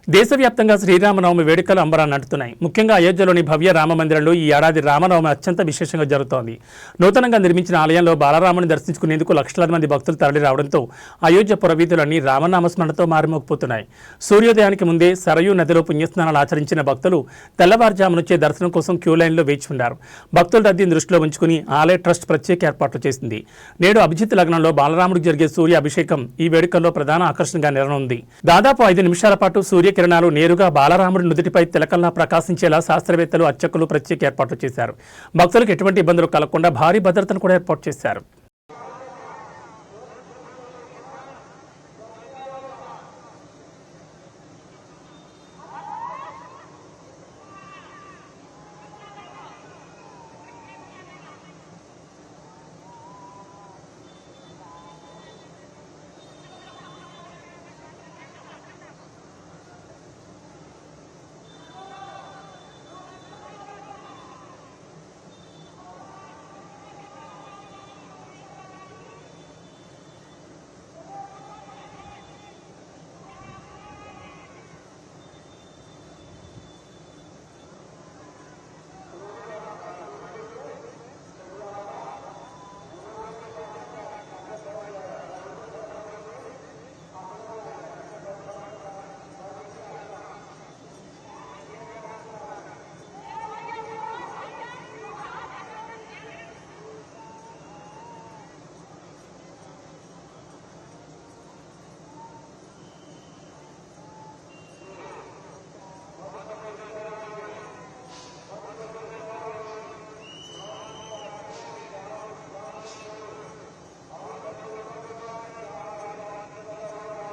దేశవ్యాప్తంగా శ్రీరామనవమి వేడుకలు అంబరాన్ని అంటున్నాయి. ముఖ్యంగా అయోధ్యలోని భవ్య రామ మందిరంలో ఈ ఏడాది రామనవమి అత్యంత విశేషంగా జరుగుతోంది. నూతనంగా నిర్మించిన ఆలయంలో బాలరాముని దర్శించుకునేందుకు లక్షలాది మంది భక్తులు తరలి రావడంతో అయోధ్య పురవీధులన్నీ రామనామస్మరణతో మారుమోగిపోతున్నాయి. సూర్యోదయానికి ముందే సరయూ నదిలో పుణ్యస్నానాలు ఆచరించిన భక్తులు తెల్లవారుజాము నుంచే దర్శనం కోసం క్యూ లైన్లో వేచి ఉన్నారు. భక్తుల రద్దీని దృష్టిలో ఉంచుకుని ఆలయ ట్రస్ట్ ప్రత్యేక ఏర్పాట్లు చేసింది. నేడు అభిజిత్ లగ్నంలో బాలరాముడికి జరిగే సూర్య అభిషేకం ఈ వేడుకల్లో ప్రధాన ఆకర్షణగా నెరనుంది. దాదాపు 5 నిమిషాల పాటు సూర్యకిరణాలు నేరుగా బాలరాముడి నుదుటిపై తిలకల్లా ప్రకాశించేలా శాస్త్రవేత్తలు అర్చకులు ప్రత్యేక ఏర్పాట్లు చేశారు. భక్తులకు ఎటువంటి ఇబ్బందులు కలగకుండా భారీ భద్రతను కూడా ఏర్పాటు చేశారు.